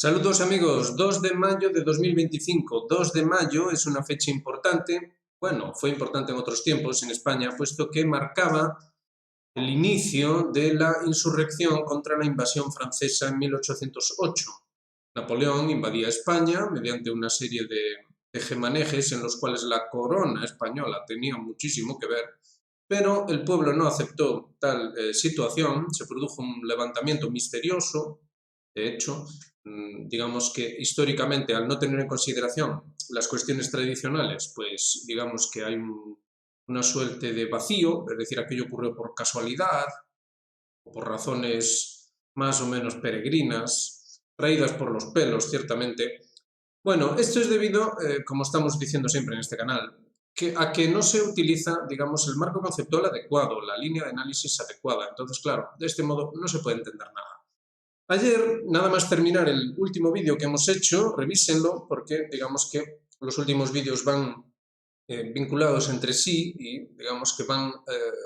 Saludos amigos, 2 de mayo de 2025. 2 de mayo es una fecha importante, bueno, fue importante en otros tiempos en España, puesto que marcaba el inicio de la insurrección contra la invasión francesa en 1808. Napoleón invadía España mediante una serie de tejemanejes en los cuales la corona española tenía muchísimo que ver, pero el pueblo no aceptó tal situación, se produjo un levantamiento misterioso. De hecho, digamos que históricamente, al no tener en consideración las cuestiones tradicionales, pues digamos que hay una suerte de vacío, es decir, aquello ocurrió por casualidad o por razones más o menos peregrinas, traídas por los pelos, ciertamente. Bueno, esto es debido, como estamos diciendo siempre en este canal, a que no se utiliza, digamos, el marco conceptual adecuado, la línea de análisis adecuada. Entonces, claro, de este modo no se puede entender nada. Ayer, nada más terminar el último vídeo que hemos hecho, revísenlo porque digamos que los últimos vídeos van vinculados entre sí y digamos que van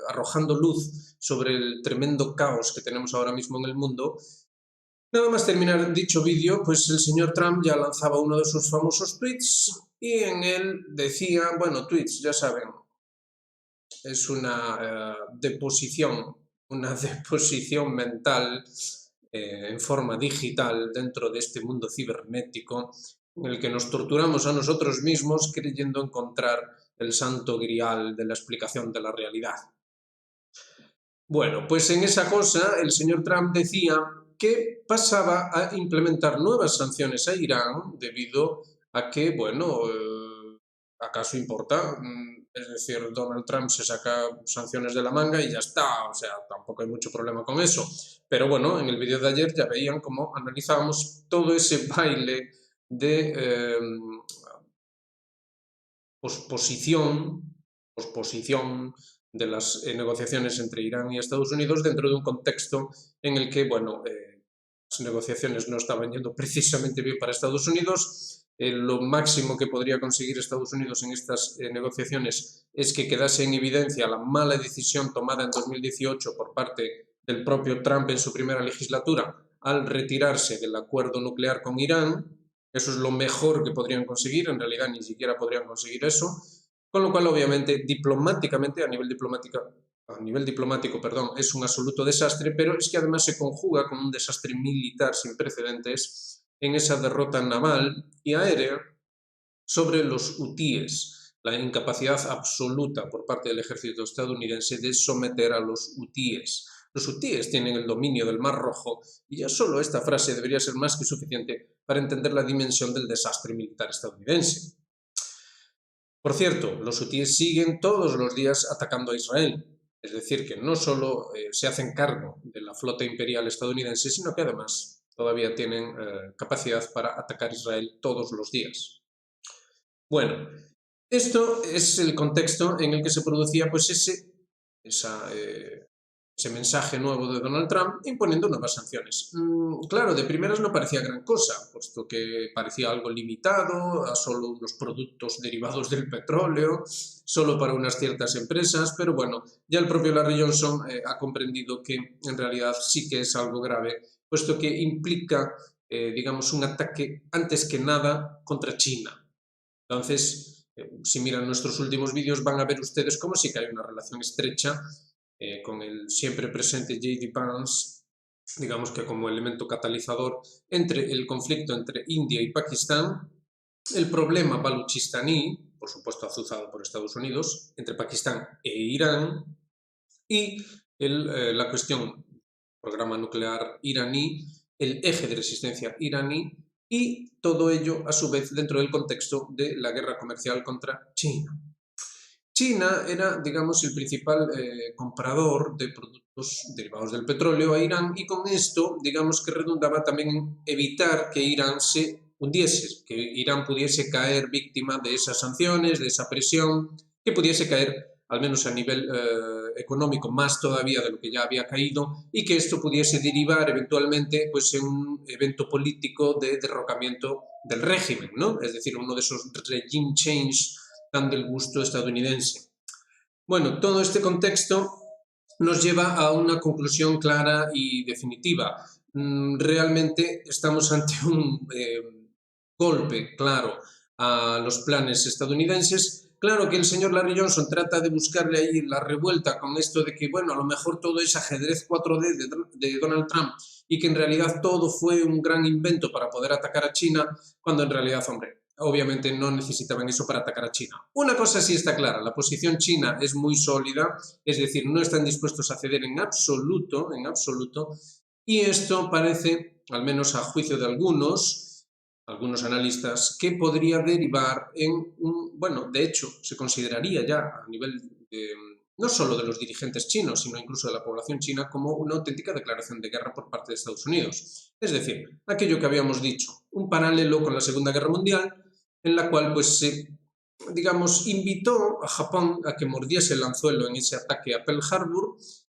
arrojando luz sobre el tremendo caos que tenemos ahora mismo en el mundo. Nada más terminar dicho vídeo, pues el señor Trump ya lanzaba uno de sus famosos tweets y en él decía, bueno, tweets, ya saben, es una deposición mental en forma digital dentro de este mundo cibernético en el que nos torturamos a nosotros mismos creyendo encontrar el santo grial de la explicación de la realidad. Bueno, pues en esa cosa el señor Trump decía que pasaba a implementar nuevas sanciones a Irán debido a que, bueno, ¿acaso importa? Es decir, Donald Trump se saca sanciones de la manga y ya está, o sea, tampoco hay mucho problema con eso. Pero bueno, en el vídeo de ayer ya veían cómo analizábamos todo ese baile de posposición de las negociaciones entre Irán y Estados Unidos dentro de un contexto en el que, bueno, las negociaciones no estaban yendo precisamente bien para Estados Unidos. Lo máximo que podría conseguir Estados Unidos en estas negociaciones es que quedase en evidencia la mala decisión tomada en 2018 por parte del propio Trump en su primera legislatura al retirarse del acuerdo nuclear con Irán. Eso es lo mejor que podrían conseguir, en realidad ni siquiera podrían conseguir eso, con lo cual obviamente diplomáticamente, a nivel diplomático, es un absoluto desastre, pero es que además se conjuga con un desastre militar sin precedentes en esa derrota naval y aérea sobre los hutíes, la incapacidad absoluta por parte del ejército estadounidense de someter a los hutíes. Los hutíes tienen el dominio del Mar Rojo y ya solo esta frase debería ser más que suficiente para entender la dimensión del desastre militar estadounidense. Por cierto, los hutíes siguen todos los días atacando a Israel, es decir, que no solo se hacen cargo de la flota imperial estadounidense, sino que además todavía tienen capacidad para atacar a Israel todos los días. Bueno, esto es el contexto en el que se producía pues ese mensaje nuevo de Donald Trump imponiendo nuevas sanciones. Claro, de primeras no parecía gran cosa, puesto que parecía algo limitado a solo unos productos derivados del petróleo, solo para unas ciertas empresas, pero bueno, ya el propio Larry Johnson ha comprendido que en realidad sí que es algo grave, puesto que implica, digamos, un ataque antes que nada contra China. Entonces, si miran nuestros últimos vídeos van a ver ustedes cómo sí que hay una relación estrecha con el siempre presente J.D. Vance, digamos que como elemento catalizador entre el conflicto entre India y Pakistán, el problema baluchistaní, por supuesto azuzado por Estados Unidos, entre Pakistán e Irán, y la cuestión programa nuclear iraní, el eje de resistencia iraní, y todo ello, a su vez, dentro del contexto de la guerra comercial contra China. China era, digamos, el principal comprador de productos derivados del petróleo a Irán y con esto, digamos, que redundaba también en evitar que Irán se hundiese, que Irán pudiese caer víctima de esas sanciones, de esa presión, que pudiese caer, al menos a nivel económico, más todavía de lo que ya había caído y que esto pudiese derivar eventualmente pues, en un evento político de derrocamiento del régimen, ¿no? Es decir, uno de esos regime change tan del gusto estadounidense. Bueno, todo este contexto nos lleva a una conclusión clara y definitiva. realmente estamos ante un golpe claro a los planes estadounidenses. Claro que el señor Larry Johnson trata de buscarle ahí la revuelta con esto de que, bueno, a lo mejor todo es ajedrez 4D de Donald Trump y que en realidad todo fue un gran invento para poder atacar a China, cuando en realidad, hombre, obviamente no necesitaban eso para atacar a China. Una cosa sí está clara, la posición china es muy sólida, es decir, no están dispuestos a ceder en absoluto, y esto parece, al menos a juicio de algunos analistas, que podría derivar en bueno, de hecho, se consideraría ya a nivel no solo de los dirigentes chinos, sino incluso de la población china, como una auténtica declaración de guerra por parte de Estados Unidos. Es decir, aquello que habíamos dicho, un paralelo con la Segunda Guerra Mundial, en la cual pues se, digamos, invitó a Japón a que mordiese el anzuelo en ese ataque a Pearl Harbor,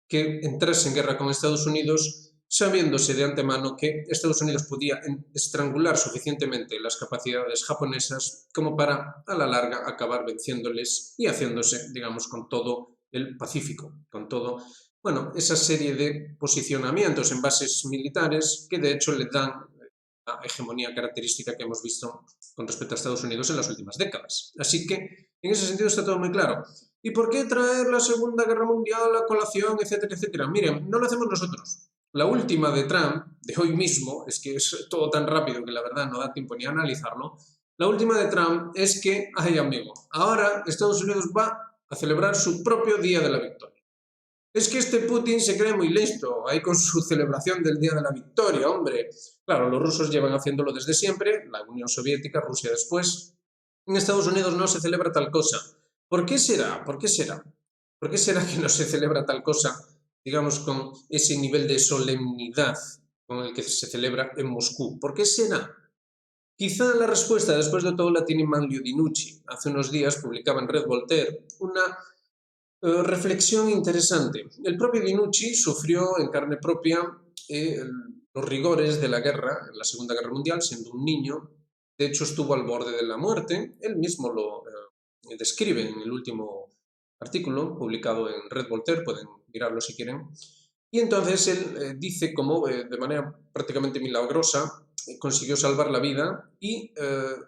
que entrase en guerra con Estados Unidos, sabiéndose de antemano que Estados Unidos podía estrangular suficientemente las capacidades japonesas como para, a la larga, acabar venciéndoles y haciéndose, digamos, con todo el Pacífico, con todo, bueno, esa serie de posicionamientos en bases militares que de hecho le dan la hegemonía característica que hemos visto con respecto a Estados Unidos en las últimas décadas. Así que, en ese sentido, está todo muy claro. ¿Y por qué traer la Segunda Guerra Mundial, la colación, etcétera, etcétera? Miren, no lo hacemos nosotros. La última de Trump, de hoy mismo, es que es todo tan rápido que la verdad no da tiempo ni a analizarlo, la última de Trump es que, ay amigo, ahora Estados Unidos va a celebrar su propio Día de la Victoria. Es que este Putin se cree muy listo, ahí con su celebración del Día de la Victoria, hombre. Claro, los rusos llevan haciéndolo desde siempre, la Unión Soviética, Rusia después. En Estados Unidos no se celebra tal cosa. ¿Por qué será? ¿Por qué será? ¿Por qué será que no se celebra tal cosa, digamos, con ese nivel de solemnidad con el que se celebra en Moscú? ¿Por qué será? Quizá la respuesta, después de todo, la tiene Manlio Dinucci. Hace unos días publicaba en Red Voltaire una reflexión interesante. El propio Dinucci sufrió en carne propia los rigores de la guerra, en la Segunda Guerra Mundial, siendo un niño. De hecho, estuvo al borde de la muerte. Él mismo lo describe en el último artículo publicado en Red Voltaire, pueden mirarlo si quieren. Y entonces él dice cómo de manera prácticamente milagrosa consiguió salvar la vida y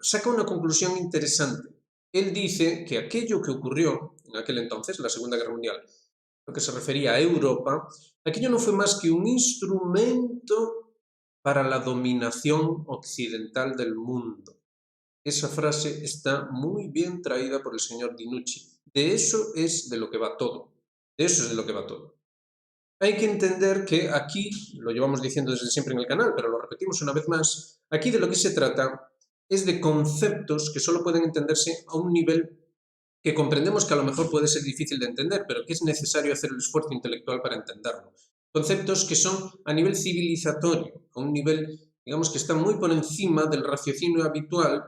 saca una conclusión interesante. Él dice que aquello que ocurrió en aquel entonces, la Segunda Guerra Mundial, lo que se refería a Europa, aquello no fue más que un instrumento para la dominación occidental del mundo. Esa frase está muy bien traída por el señor Dinucci. De eso es de lo que va todo. De eso es de lo que va todo. Hay que entender que aquí, lo llevamos diciendo desde siempre en el canal, pero lo repetimos una vez más, aquí de lo que se trata es de conceptos que solo pueden entenderse a un nivel que comprendemos que a lo mejor puede ser difícil de entender, pero que es necesario hacer el esfuerzo intelectual para entenderlo. Conceptos que son a nivel civilizatorio, a un nivel, digamos, que está muy por encima del raciocinio habitual,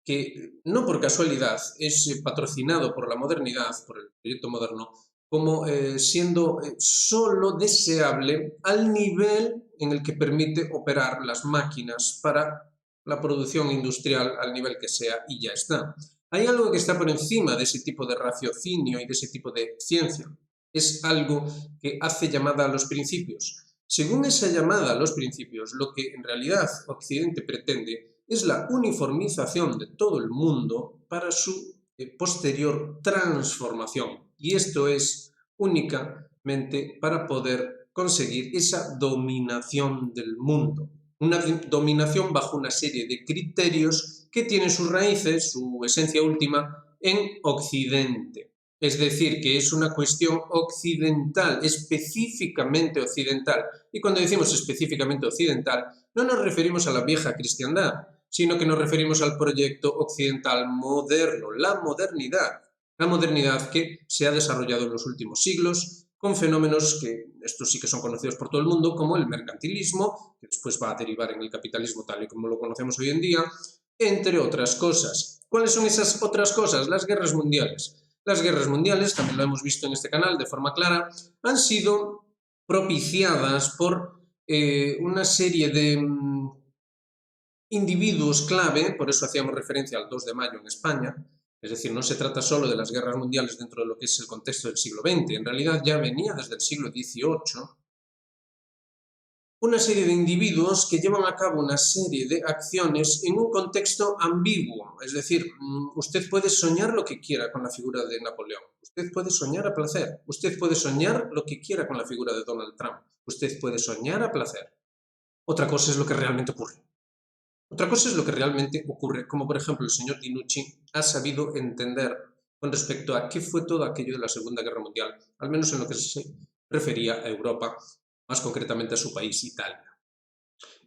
que no por casualidad es patrocinado por la modernidad, por el proyecto moderno, como siendo solo deseable al nivel en el que permite operar las máquinas para la producción industrial al nivel que sea y ya está. Hay algo que está por encima de ese tipo de raciocinio y de ese tipo de ciencia. Es algo que hace llamada a los principios. Según esa llamada a los principios, lo que en realidad Occidente pretende es la uniformización de todo el mundo para su posterior transformación. Y esto es únicamente para poder conseguir esa dominación del mundo. Una dominación bajo una serie de criterios que tienen sus raíces, su esencia última, en Occidente. Es decir, que es una cuestión occidental, específicamente occidental. Y cuando decimos específicamente occidental, no nos referimos a la vieja cristiandad, sino que nos referimos al proyecto occidental moderno, la modernidad que se ha desarrollado en los últimos siglos con fenómenos que estos sí que son conocidos por todo el mundo, como el mercantilismo, que después va a derivar en el capitalismo tal y como lo conocemos hoy en día, entre otras cosas. ¿Cuáles son esas otras cosas? Las guerras mundiales. Las guerras mundiales, también lo hemos visto en este canal de forma clara, han sido propiciadas por una serie de individuos clave, por eso hacíamos referencia al 2 de mayo en España, es decir, no se trata solo de las guerras mundiales dentro de lo que es el contexto del siglo XX, en realidad ya venía desde el siglo XVIII una serie de individuos que llevan a cabo una serie de acciones en un contexto ambiguo. Es decir, usted puede soñar lo que quiera con la figura de Napoleón. Usted puede soñar a placer. Usted puede soñar lo que quiera con la figura de Donald Trump. Usted puede soñar a placer. Otra cosa es lo que realmente ocurre. Otra cosa es lo que realmente ocurre, como por ejemplo el señor Dinucci ha sabido entender con respecto a qué fue todo aquello de la Segunda Guerra Mundial, al menos en lo que se refería a Europa, más concretamente a su país, Italia.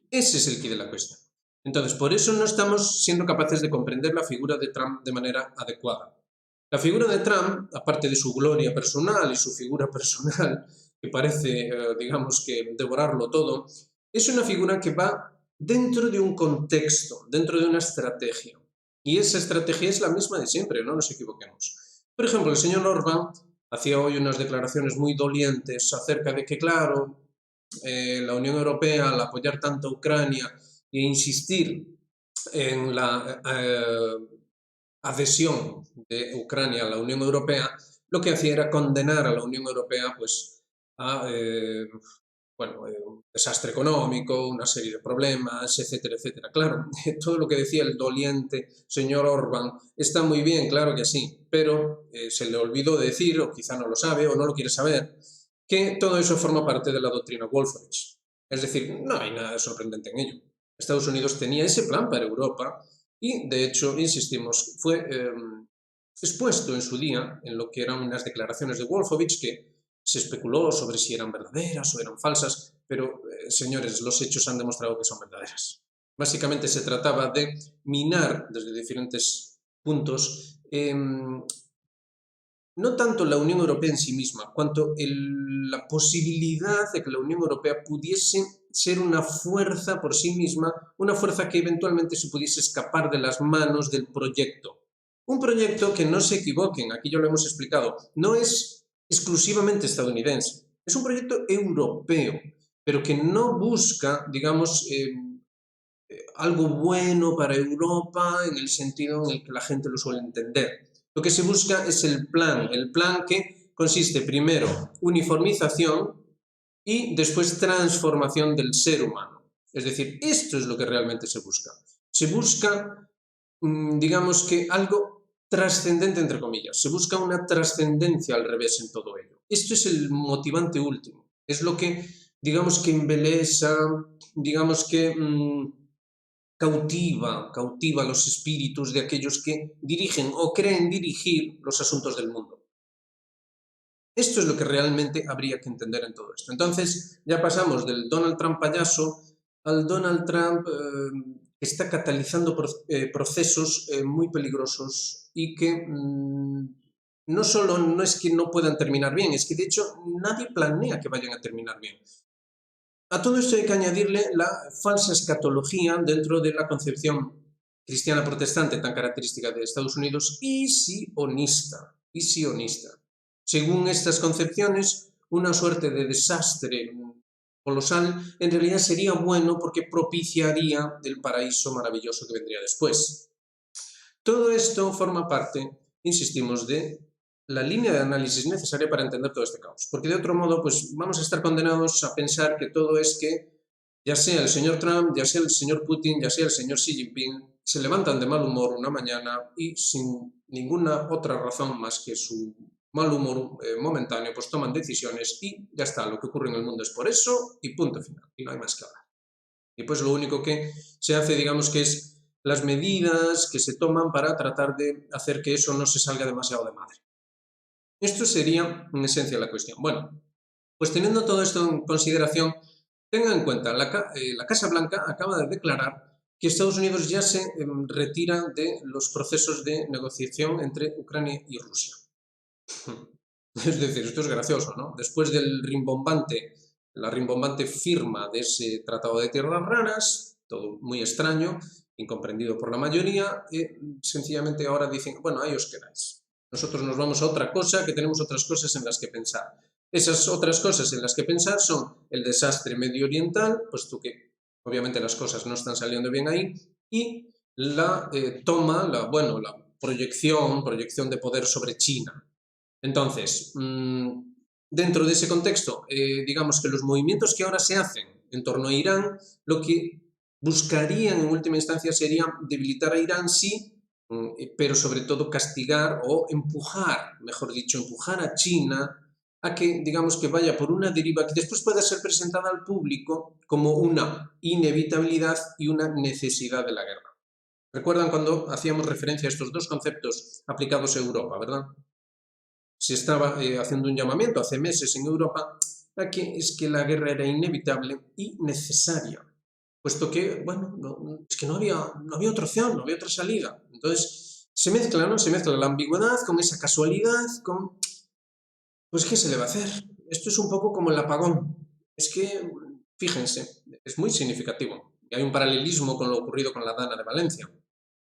Ese es el quid de la cuestión. Entonces, por eso no estamos siendo capaces de comprender la figura de Trump de manera adecuada. La figura de Trump, aparte de su gloria personal y su figura personal, que parece, digamos que, devorarlo todo, es una figura que va dentro de un contexto, dentro de una estrategia. Y esa estrategia es la misma de siempre, no nos equivoquemos. Por ejemplo, el señor Orbán hacía hoy unas declaraciones muy dolientes acerca de que, claro, la Unión Europea, al apoyar tanto a Ucrania e insistir en la adhesión de Ucrania a la Unión Europea, lo que hacía era condenar a la Unión Europea pues, a un desastre económico, una serie de problemas, etcétera, etcétera. Claro, todo lo que decía el doliente señor Orbán está muy bien, claro que sí, pero se le olvidó decir, o quizá no lo sabe o no lo quiere saber, que todo eso forma parte de la doctrina Wolfowitz. Es decir, no hay nada sorprendente en ello. Estados Unidos tenía ese plan para Europa y, de hecho, insistimos, fue expuesto en su día en lo que eran unas declaraciones de Wolfowitz que se especuló sobre si eran verdaderas o eran falsas, pero, señores, los hechos han demostrado que son verdaderas. Básicamente se trataba de minar desde diferentes puntos no tanto la Unión Europea en sí misma, cuanto la posibilidad de que la Unión Europea pudiese ser una fuerza por sí misma, una fuerza que eventualmente se pudiese escapar de las manos del proyecto. Un proyecto que, no se equivoquen, aquí ya lo hemos explicado, no es exclusivamente estadounidense, es un proyecto europeo, pero que no busca, digamos, algo bueno para Europa en el sentido en el que la gente lo suele entender. Lo que se busca es el plan que consiste primero uniformización y después transformación del ser humano. Es decir, esto es lo que realmente se busca. Se busca, digamos que algo trascendente, entre comillas. Se busca una trascendencia al revés en todo ello. Esto es el motivante último. Es lo que, digamos que embelesa, digamos que cautiva los espíritus de aquellos que dirigen o creen dirigir los asuntos del mundo. Esto es lo que realmente habría que entender en todo esto. Entonces, ya pasamos del Donald Trump payaso al Donald Trump que está catalizando procesos muy peligrosos y que no solo no es que no puedan terminar bien, es que de hecho nadie planea que vayan a terminar bien. A todo esto hay que añadirle la falsa escatología dentro de la concepción cristiana protestante tan característica de Estados Unidos y sionista. Según estas concepciones, una suerte de desastre colosal en realidad sería bueno porque propiciaría el paraíso maravilloso que vendría después. Todo esto forma parte, insistimos, de la línea de análisis necesaria para entender todo este caos. Porque de otro modo, pues vamos a estar condenados a pensar que todo es que, ya sea el señor Trump, ya sea el señor Putin, ya sea el señor Xi Jinping, se levantan de mal humor una mañana y sin ninguna otra razón más que su mal humor momentáneo, pues toman decisiones y ya está, lo que ocurre en el mundo es por eso y punto final, y no hay más que hablar. Y pues lo único que se hace, digamos que es las medidas que se toman para tratar de hacer que eso no se salga demasiado de madre. Esto sería, en esencia, la cuestión. Bueno, pues teniendo todo esto en consideración, tengan en cuenta, la Casa Blanca acaba de declarar que Estados Unidos ya se retira de los procesos de negociación entre Ucrania y Rusia. Es decir, esto es gracioso, ¿no? Después del la rimbombante firma de ese Tratado de Tierras Raras, todo muy extraño, incomprendido por la mayoría, sencillamente ahora dicen, bueno, ahí os quedáis. Nosotros nos vamos a otra cosa, que tenemos otras cosas en las que pensar. Esas otras cosas en las que pensar son el desastre mediooriental, puesto que obviamente las cosas no están saliendo bien ahí, y la proyección de poder sobre China. Entonces, dentro de ese contexto, digamos que los movimientos que ahora se hacen en torno a Irán, lo que buscarían en última instancia sería debilitar a Irán, sí, pero sobre todo castigar o empujar, mejor dicho, empujar a China a que, digamos, que vaya por una deriva que después pueda ser presentada al público como una inevitabilidad y una necesidad de la guerra. ¿Recuerdan cuando hacíamos referencia a estos dos conceptos aplicados a Europa, verdad? Se estaba haciendo un llamamiento hace meses en Europa a que es que la guerra era inevitable y necesaria, puesto que, bueno, es que no había otra opción, no había otra salida. Entonces, se mezcla, ¿no? Se mezcla la ambigüedad con esa casualidad, con... Pues, ¿qué se le va a hacer? Esto es un poco como el apagón. Es que, fíjense, es muy significativo. Y hay un paralelismo con lo ocurrido con la Dana de Valencia.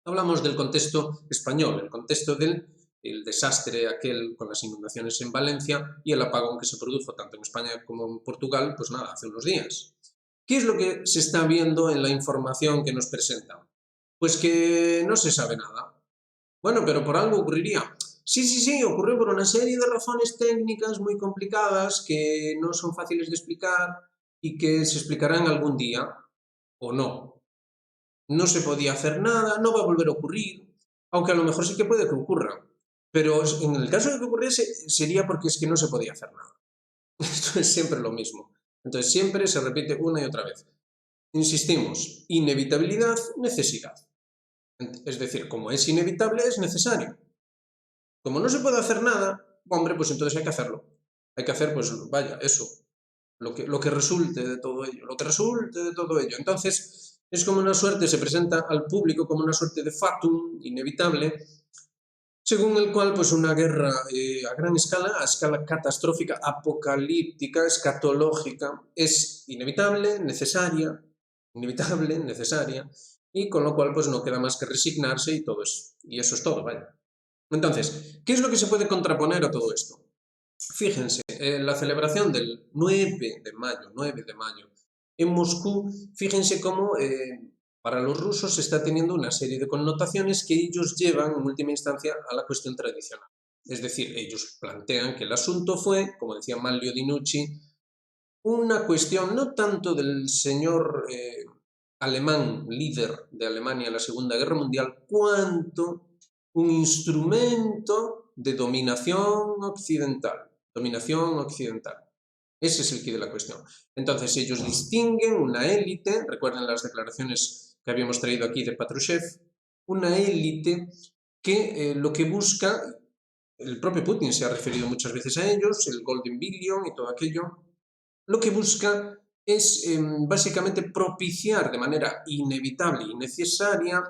Hablamos del contexto español, el contexto del el desastre aquel con las inundaciones en Valencia y el apagón que se produjo tanto en España como en Portugal, pues nada, hace unos días. ¿Qué es lo que se está viendo en la información que nos presentan? Pues que no se sabe nada. Bueno, pero por algo ocurriría. Sí, sí, sí, ocurrió por una serie de razones técnicas muy complicadas que no son fáciles de explicar y que se explicarán algún día, o no. No se podía hacer nada, no va a volver a ocurrir, aunque a lo mejor sí que puede que ocurra. Pero en el caso de que ocurriese, sería porque es que no se podía hacer nada. Esto es siempre lo mismo. Entonces siempre se repite una y otra vez. Insistimos, inevitabilidad, necesidad. Es decir, como es inevitable, es necesario. Como no se puede hacer nada, hombre, pues entonces hay que hacerlo. Hay que hacer, pues vaya, eso, lo que resulte de todo ello, lo que resulte de todo ello. Entonces, es como una suerte, se presenta al público como una suerte de fatum inevitable, según el cual, pues una guerra a gran escala, a escala catastrófica, apocalíptica, escatológica, es inevitable, necesaria, y con lo cual, pues no queda más que resignarse y todo eso. Y eso es todo, vaya. Entonces, ¿qué es lo que se puede contraponer a todo esto? Fíjense, la celebración del 9 de mayo, en Moscú, fíjense cómo para los rusos se está teniendo una serie de connotaciones que ellos llevan en última instancia a la cuestión tradicional. Es decir, ellos plantean que el asunto fue, como decía Manlio Dinucci, una cuestión no tanto del señor alemán, líder de Alemania en la Segunda Guerra Mundial, cuanto un instrumento de dominación occidental. Dominación occidental. Ese es el quid de la cuestión. Entonces ellos distinguen una élite, recuerden las declaraciones que habíamos traído aquí de Patrushev, una élite que lo que busca, el propio Putin se ha referido muchas veces a ellos, el Golden Billion y todo aquello, lo que busca es básicamente propiciar de manera inevitable y necesaria,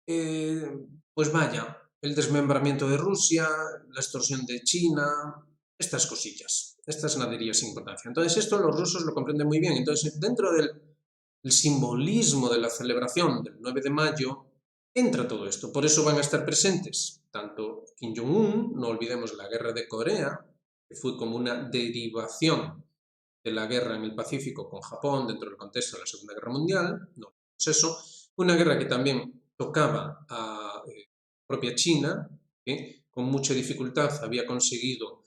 pues vaya, el desmembramiento de Rusia, la extorsión de China, estas cosillas, estas naderías sin importancia. Entonces esto los rusos lo comprenden muy bien. Entonces dentro del simbolismo de la celebración del 9 de mayo entra todo esto. Por eso van a estar presentes tanto Kim Jong-un, no olvidemos la guerra de Corea, que fue como una derivación de la guerra en el Pacífico con Japón dentro del contexto de la Segunda Guerra Mundial, no es eso, una guerra que también tocaba a propia China, que con mucha dificultad había conseguido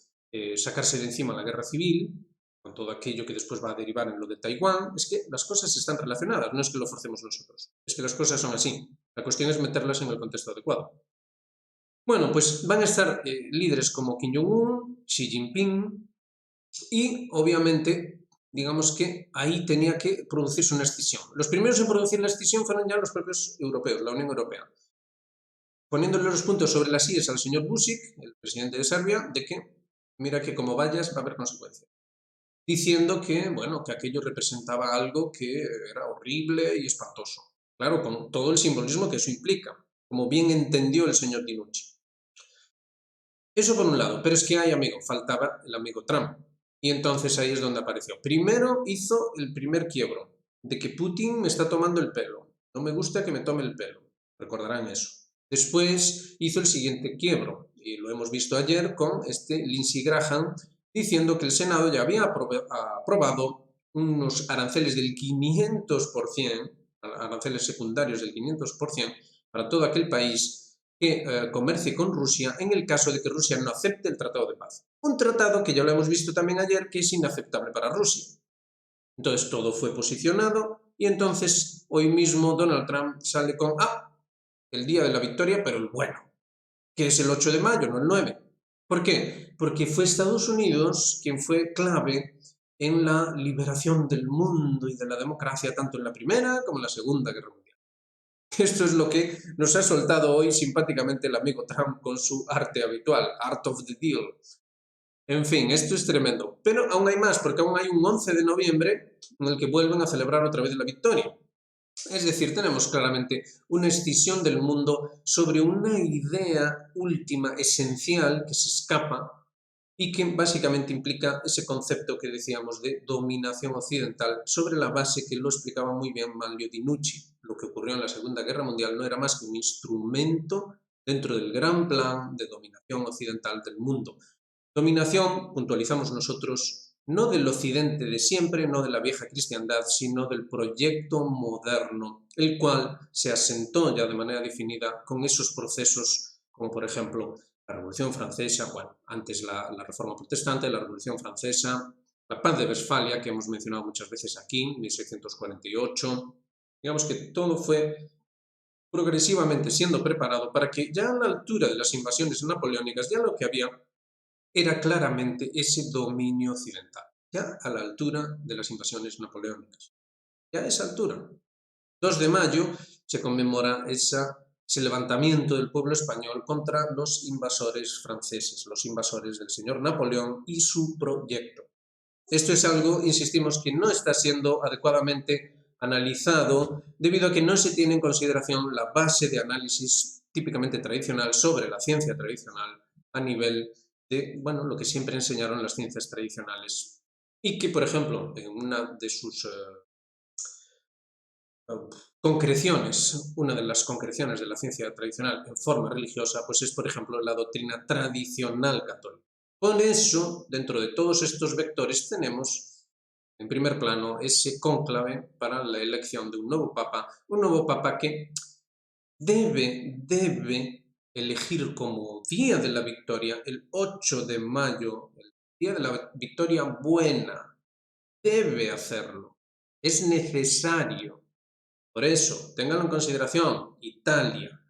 sacarse de encima la guerra civil, con todo aquello que después va a derivar en lo de Taiwán. Es que las cosas están relacionadas, no es que lo forcemos nosotros, es que las cosas son así. La cuestión es meterlas en el contexto adecuado. Bueno, pues van a estar líderes como Kim Jong-un, Xi Jinping, y obviamente, digamos que ahí tenía que producirse una escisión. Los primeros en producir la escisión fueron ya los propios europeos, la Unión Europea, poniéndole los puntos sobre las íes al señor Vučić, el presidente de Serbia, de que mira que como vayas va a haber consecuencias. Diciendo que, bueno, que aquello representaba algo que era horrible y espantoso. Claro, con todo el simbolismo que eso implica, como bien entendió el señor Dinucci. Eso por un lado, pero es que hay amigo, faltaba el amigo Trump. Y entonces ahí es donde apareció. Primero hizo el primer quiebro, de que Putin me está tomando el pelo. No me gusta que me tome el pelo. Recordarán eso. Después hizo el siguiente quiebro, y lo hemos visto ayer con Lindsey Graham, diciendo que el Senado ya había aprobado unos aranceles del 500%, aranceles secundarios del 500% para todo aquel país que comercie con Rusia en el caso de que Rusia no acepte el Tratado de Paz. Un tratado que ya lo hemos visto también ayer que es inaceptable para Rusia. Entonces todo fue posicionado y entonces hoy mismo Donald Trump sale con, el día de la victoria, pero el bueno, que es el 8 de mayo, no el 9. ¿Por qué? Porque fue Estados Unidos quien fue clave en la liberación del mundo y de la democracia, tanto en la Primera como en la Segunda Guerra Mundial. Esto es lo que nos ha soltado hoy simpáticamente el amigo Trump con su arte habitual, Art of the Deal. En fin, esto es tremendo. Pero aún hay más, porque aún hay un 11 de noviembre en el que vuelven a celebrar otra vez la victoria. Es decir, tenemos claramente una escisión del mundo sobre una idea última, esencial, que se escapa y que básicamente implica ese concepto que decíamos de dominación occidental sobre la base que lo explicaba muy bien Manlio Di Nucci. Lo que ocurrió en la Segunda Guerra Mundial no era más que un instrumento dentro del gran plan de dominación occidental del mundo. Dominación, puntualizamos nosotros, no del occidente de siempre, no de la vieja cristiandad, sino del proyecto moderno, el cual se asentó ya de manera definida con esos procesos como por ejemplo la Revolución Francesa, bueno, antes la Reforma Protestante, la Revolución Francesa, la Paz de Westfalia, que hemos mencionado muchas veces aquí, 1648. Digamos que todo fue progresivamente siendo preparado para que ya a la altura de las invasiones napoleónicas ya lo que había era claramente ese dominio occidental, ya a la altura de las invasiones napoleónicas. Ya a esa altura. 2 de mayo se conmemora ese levantamiento del pueblo español contra los invasores franceses, los invasores del señor Napoleón y su proyecto. Esto es algo, insistimos, que no está siendo adecuadamente analizado debido a que no se tiene en consideración la base de análisis típicamente tradicional sobre la ciencia tradicional a nivel de, bueno, lo que siempre enseñaron las ciencias tradicionales y que, por ejemplo, en una de sus concreciones, una de las concreciones de la ciencia tradicional en forma religiosa, pues es, por ejemplo, la doctrina tradicional católica. Por eso, dentro de todos estos vectores tenemos, en primer plano, ese cónclave para la elección de un nuevo papa que debe elegir como día de la victoria el 8 de mayo, el día de la victoria buena. Debe hacerlo. Es necesario. Por eso, ténganlo en consideración, Italia,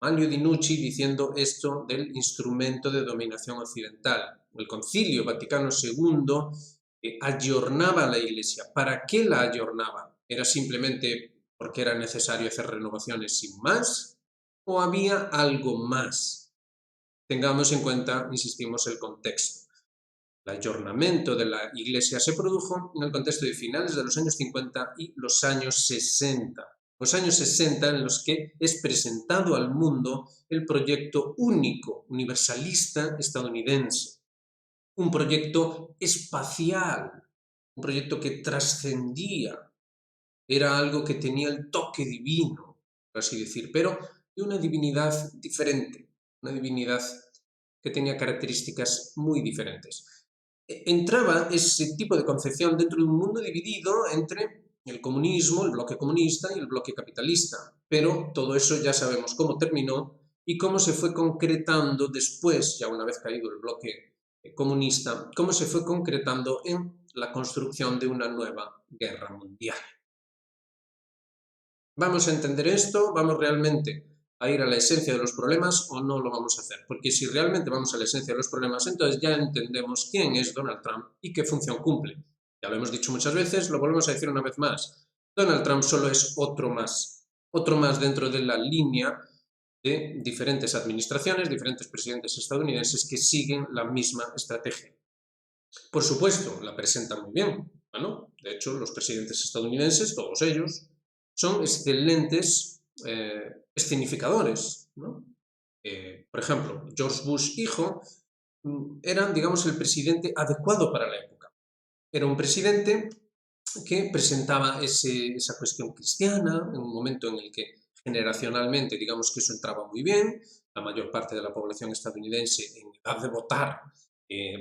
Manlio Di Nucci diciendo esto del instrumento de dominación occidental. El Concilio Vaticano II ayornaba a la Iglesia. ¿Para qué la ayornaba? ¿Era simplemente porque era necesario hacer renovaciones sin más? ¿O había algo más? Tengamos en cuenta, insistimos, el contexto. El ayornamiento de la Iglesia se produjo en el contexto de finales de los años 50 y los años 60. Los años 60 en los que es presentado al mundo el proyecto único, universalista estadounidense. Un proyecto espacial, un proyecto que trascendía, era algo que tenía el toque divino, por así decir, pero de una divinidad diferente, una divinidad que tenía características muy diferentes. Entraba ese tipo de concepción dentro de un mundo dividido entre el comunismo, el bloque comunista y el bloque capitalista, pero todo eso ya sabemos cómo terminó y cómo se fue concretando después, ya una vez caído el bloque comunista, cómo se fue concretando en la construcción de una nueva guerra mundial. ¿Vamos a entender esto? ¿Vamos realmente a ir a la esencia de los problemas o no lo vamos a hacer? Porque si realmente vamos a la esencia de los problemas, entonces ya entendemos quién es Donald Trump y qué función cumple. Ya lo hemos dicho muchas veces, lo volvemos a decir una vez más. Donald Trump solo es otro más dentro de la línea de diferentes administraciones, diferentes presidentes estadounidenses que siguen la misma estrategia. Por supuesto, la presentan muy bien. Bueno, de hecho, los presidentes estadounidenses, todos ellos, son excelentes escenificadores, ¿no? Por ejemplo, George Bush hijo era, digamos, el presidente adecuado para la época. Era un presidente que presentaba esa cuestión cristiana en un momento en el que generacionalmente, digamos que eso entraba muy bien. La mayor parte de la población estadounidense en edad de votar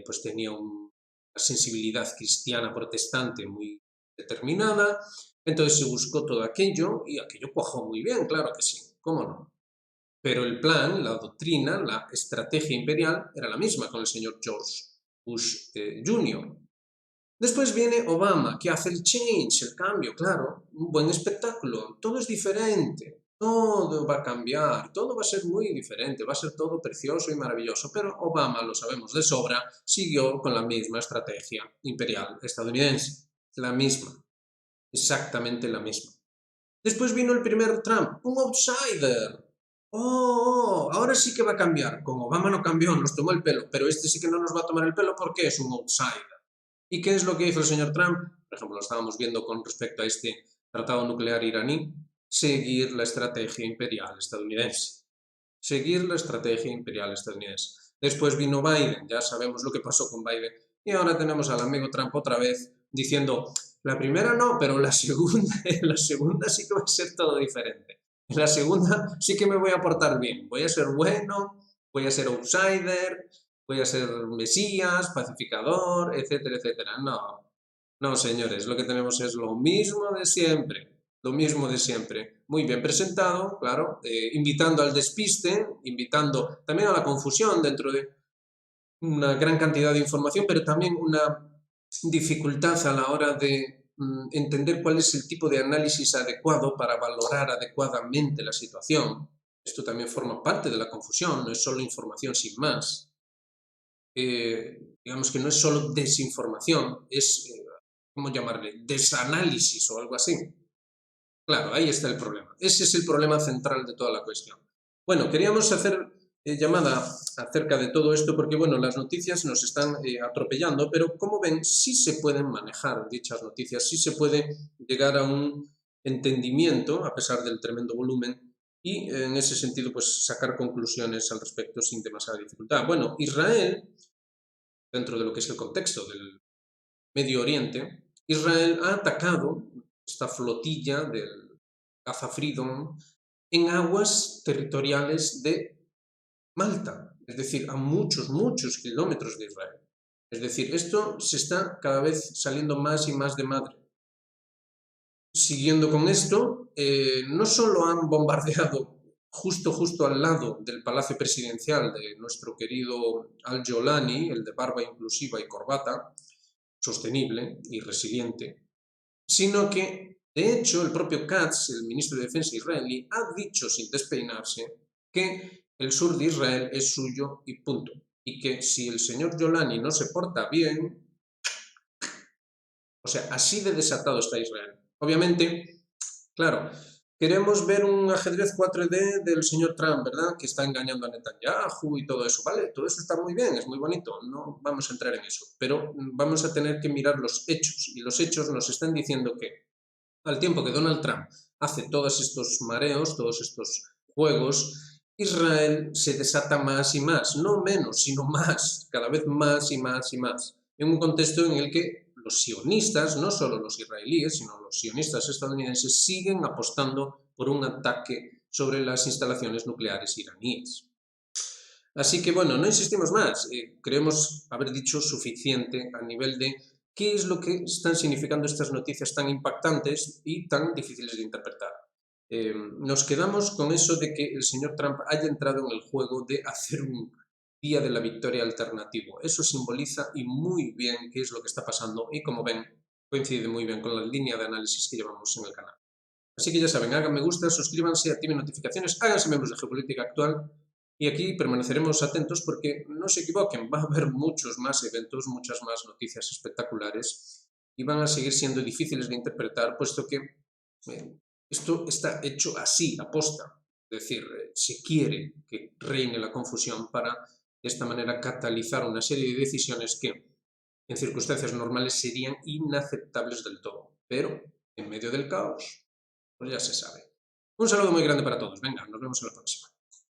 pues tenía una sensibilidad cristiana protestante muy determinada. Entonces se buscó todo aquello y aquello cuajó muy bien, claro que sí, ¿cómo no? Pero el plan, la doctrina, la estrategia imperial era la misma con el señor George Bush Jr. Después viene Obama, que hace el change, el cambio, claro, un buen espectáculo, todo es diferente, todo va a cambiar, todo va a ser muy diferente, va a ser todo precioso y maravilloso, pero Obama, lo sabemos de sobra, siguió con la misma estrategia imperial estadounidense, la misma, exactamente la misma. Después vino el primer Trump, un outsider. Ahora sí que va a cambiar. Con Obama no cambió, nos tomó el pelo, pero este sí que no nos va a tomar el pelo porque es un outsider. ¿Y qué es lo que hizo el señor Trump? Por ejemplo, lo estábamos viendo con respecto a este tratado nuclear iraní, seguir la estrategia imperial estadounidense. Seguir la estrategia imperial estadounidense. Después vino Biden, ya sabemos lo que pasó con Biden, y ahora tenemos al amigo Trump otra vez diciendo, la primera no, pero la segunda, la segunda sí que va a ser todo diferente. En la segunda sí que me voy a portar bien, voy a ser bueno, voy a ser outsider, voy a ser mesías, pacificador, etcétera, etcétera. No, no, señores, lo que tenemos es lo mismo de siempre. Lo mismo de siempre. Muy bien presentado, claro, invitando al despiste, invitando también a la confusión dentro de una gran cantidad de información, pero también una dificultad a la hora de entender cuál es el tipo de análisis adecuado para valorar adecuadamente la situación. Esto también forma parte de la confusión, no es solo información sin más. Digamos que no es solo desinformación, es, ¿cómo llamarle? Desanálisis o algo así. Claro, ahí está el problema. Ese es el problema central de toda la cuestión. Bueno, queríamos hacer llamada acerca de todo esto porque, bueno, las noticias nos están atropellando, pero como ven, sí se pueden manejar dichas noticias, sí se puede llegar a un entendimiento, a pesar del tremendo volumen, y en ese sentido, pues sacar conclusiones al respecto sin demasiada dificultad. Bueno, Israel, dentro de lo que es el contexto del Medio Oriente, Israel ha atacado esta flotilla del Gaza Freedom en aguas territoriales de Malta, es decir, a muchos, muchos kilómetros de Israel. Es decir, esto se está cada vez saliendo más y más de madre. Siguiendo con esto, no solo han bombardeado justo al lado del Palacio Presidencial de nuestro querido Al-Jolani, el de barba inclusiva y corbata, sostenible y resiliente, sino que, de hecho, el propio Katz, el ministro de Defensa israelí, ha dicho sin despeinarse que el sur de Israel es suyo y punto. Y que si el señor Jolani no se porta bien, o sea, así de desatado está Israel. Obviamente, claro, queremos ver un ajedrez 4D del señor Trump, ¿verdad? Que está engañando a Netanyahu y todo eso, ¿vale? Todo eso está muy bien, es muy bonito, no vamos a entrar en eso, pero vamos a tener que mirar los hechos, y los hechos nos están diciendo que al tiempo que Donald Trump hace todos estos mareos, todos estos juegos, Israel se desata más y más, no menos, sino más, cada vez más y más y más, en un contexto en el que los sionistas, no solo los israelíes, sino los sionistas estadounidenses, siguen apostando por un ataque sobre las instalaciones nucleares iraníes. Así que bueno, no insistimos más, creemos haber dicho suficiente a nivel de qué es lo que están significando estas noticias tan impactantes y tan difíciles de interpretar. Nos quedamos con eso de que el señor Trump haya entrado en el juego de hacer un día de la victoria alternativo. Eso simboliza y muy bien qué es lo que está pasando y como ven, coincide muy bien con la línea de análisis que llevamos en el canal. Así que ya saben, hagan me gusta, suscríbanse, activen notificaciones, háganse miembros de Geopolítica Actual y aquí permaneceremos atentos porque no se equivoquen, va a haber muchos más eventos, muchas más noticias espectaculares y van a seguir siendo difíciles de interpretar puesto que esto está hecho así, aposta. Es decir, se quiere que reine la confusión para de esta manera catalizar una serie de decisiones que en circunstancias normales serían inaceptables del todo, pero en medio del caos pues ya se sabe. Un saludo muy grande para todos. Venga, nos vemos en la próxima.